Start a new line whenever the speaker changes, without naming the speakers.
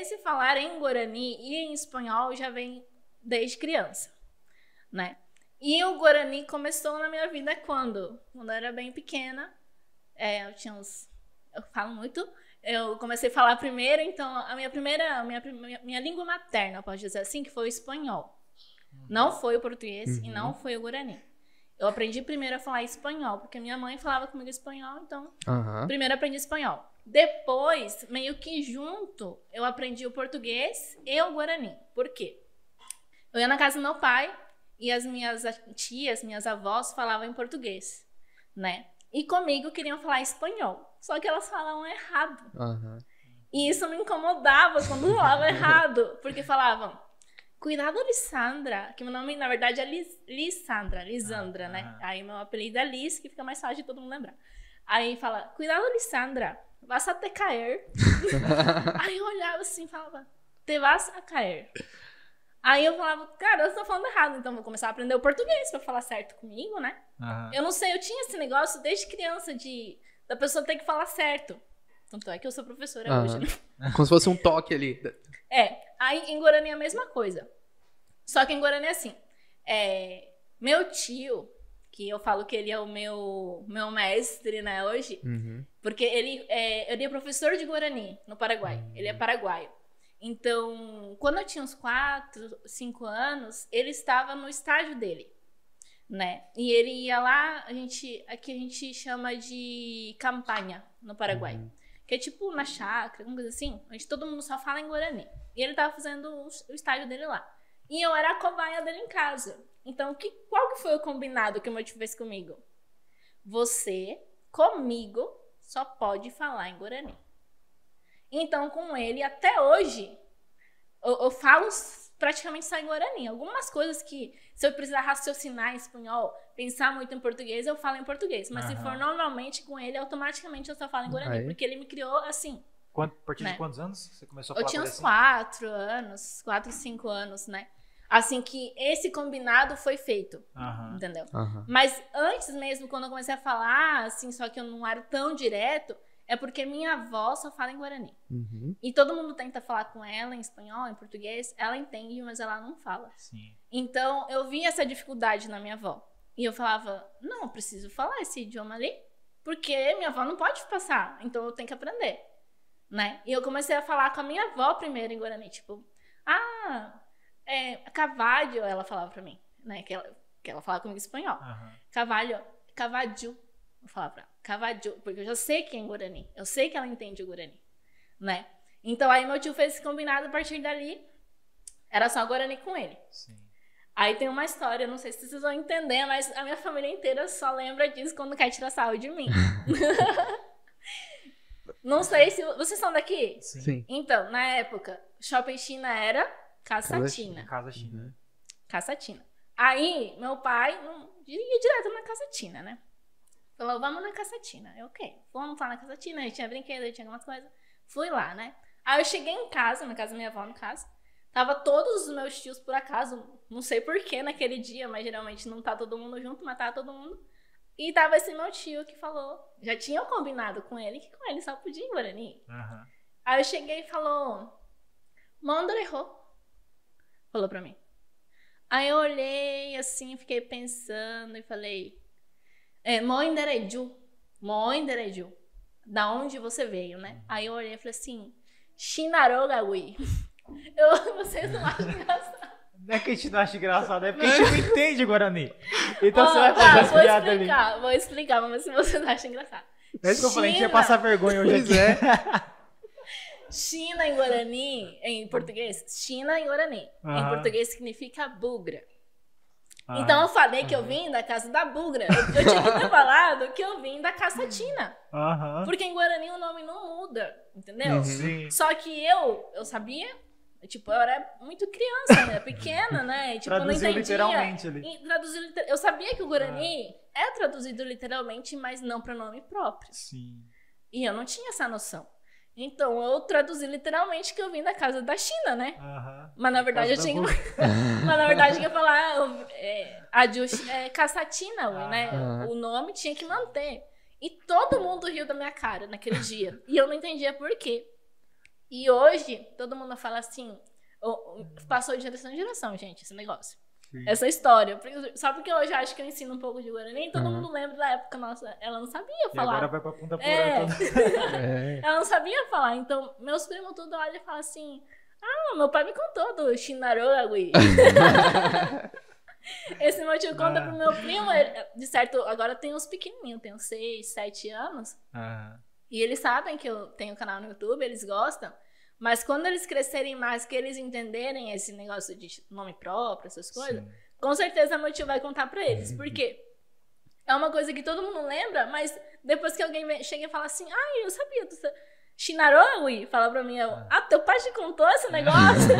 esse falar em Guarani e em espanhol já vem desde criança, né? E o Guarani começou na minha vida quando eu era bem pequena. Eu tinha uns... Eu falo muito. Eu comecei a falar primeiro, então a minha língua materna, pode dizer assim, que foi o espanhol. Não foi o português e não foi o Guarani. Eu aprendi primeiro a falar espanhol, porque minha mãe falava comigo espanhol, então primeiro aprendi espanhol. Depois, meio que junto, eu aprendi o português e o Guarani. Por quê? Eu ia na casa do meu pai e as minhas tias, minhas avós falavam em português, né? E comigo queriam falar espanhol, só que elas falavam errado. E isso me incomodava quando falavam errado, porque falavam, cuidado, Lisandra, que meu nome na verdade é Lisandra, né? Aí meu apelido é Liz, que fica mais fácil de todo mundo lembrar. Aí fala, cuidado, Lisandra, vas a te caer. Aí eu olhava assim e falava, te vas a caer. Aí eu falava, cara, eu tô falando errado, então vou começar a aprender o português pra falar certo comigo, né? Eu não sei, eu tinha esse negócio desde criança da pessoa ter que falar certo. Tanto é que eu sou professora hoje, né?
Como se fosse um toque ali.
Aí em Guarani é a mesma coisa. Só que em Guarani é assim, meu tio, que eu falo que ele é o meu mestre, né, hoje, porque ele é professor de Guarani, no Paraguai. Ele é paraguaio. Então, quando eu tinha uns 4, 5 anos, ele estava no estágio dele, né? E ele ia lá, aqui a gente chama de campanha no Paraguai, que é tipo na chácara, alguma coisa assim, onde todo mundo só fala em Guarani. E ele estava fazendo o estágio dele lá. E eu era a cobaia dele em casa. Então, qual que foi o combinado que o meu tio fez comigo? Você, comigo, só pode falar em Guarani. Então, com ele, até hoje, eu falo praticamente só em Guarani. Algumas coisas que, se eu precisar raciocinar em espanhol, pensar muito em português, eu falo em português. Mas se for normalmente com ele, automaticamente eu só falo em Guarani. Porque ele me criou assim.
A partir de quantos anos você começou a falar?
Eu tinha uns 4 anos, 4, 5 anos, né? Assim que esse combinado foi feito, entendeu? Mas antes mesmo, quando eu comecei a falar, assim, só que eu não era tão direto, é porque minha avó só fala em Guarani. E todo mundo tenta falar com ela em espanhol, em português. Ela entende, mas ela não fala.
Sim.
Então, eu vi essa dificuldade na minha avó. E eu falava, não, eu preciso falar esse idioma ali, porque minha avó não pode passar. Então, eu tenho que aprender, né? E eu comecei a falar com a minha avó primeiro em Guarani. Tipo, cavalho, ela falava pra mim, né? Que ela falava comigo em espanhol. Cavalho, cavadju. Eu falava pra ela, cavadju, porque eu já sei que é em Guarani. Eu sei que ela entende o Guarani, né? Então, aí meu tio fez esse combinado, a partir dali, era só Guarani com ele.
Sim.
Aí tem uma história, não sei se vocês vão entender, mas a minha família inteira só lembra disso quando quer tirar sarro de mim. Não sei se... Vocês são daqui?
Sim.
Então, na época, Shopping China era Casa China.
Casa China.
Casa China. Aí, meu pai ia direto na Casa China, né? Falou, vamos na Casa China. Eu, ok. Vamos lá na Casa China. Aí tinha brinquedo, aí tinha algumas coisas. Fui lá, né? Aí eu cheguei em casa, na casa da minha avó, no caso. Tava todos os meus tios, por acaso. Não sei porquê naquele dia, mas geralmente não tá todo mundo junto, mas tava todo mundo. E tava esse meu tio que falou... Já tinham combinado com ele, que com ele só podia ir em Guarani. Aí eu cheguei e falou... Mondrejo. Falou pra mim. Aí eu olhei assim, fiquei pensando e falei... Moindereju. Moindereju. Da onde você veio, né? Aí eu olhei e falei assim... Chinarogawi. Vocês não acham engraçado?
Não é que a gente não acha engraçado, é porque a gente não entende Guarani. Então você vai fazer essa piada ali.
Vou explicar, vamos ver se vocês acham engraçado.
É isso que eu falei, a gente ia passar vergonha hoje aqui.
China em Guarani, em português, China em Guarani. Em português significa bugra. Então eu falei que eu vim da casa da bugra. Eu tinha que ter falado que eu vim da casa China. Porque em Guarani o nome não muda, entendeu? Só que eu sabia, tipo, eu era muito criança, né? Pequena, né? Tipo, eu não entendia.
Literalmente ali.
Eu sabia que o Guarani é traduzido literalmente, mas não para nome próprio.
Sim.
E eu não tinha essa noção. Então, eu traduzi literalmente que eu vim da casa da China, né? Mas na verdade eu tinha que... Mas na verdade eu ia falar Casatina, né? O nome tinha que manter. E todo mundo riu da minha cara naquele dia. E eu não entendia por quê. E hoje, todo mundo fala assim, passou de geração em geração, gente, esse negócio. Sim. Essa história. Só porque hoje eu acho que eu ensino um pouco de Guarani, todo mundo lembra da época nossa. Ela não sabia falar.
E agora vai pra Punta Porã.
Ela não sabia falar. Então, meus primos tudo olham e falam assim, meu pai me contou do Xinarogui. Esse meu tio conta pro meu primo, de certo, agora tem uns pequenininhos, tem uns 6, 7 anos. E eles sabem que eu tenho um canal no YouTube, eles gostam. Mas quando eles crescerem mais, que eles entenderem esse negócio de nome próprio, essas coisas, com certeza meu tio vai contar pra eles. Por quê? É uma coisa que todo mundo lembra, mas depois que alguém chega e fala assim, eu sabia, Xinarogui, fala pra mim, teu pai te contou esse negócio?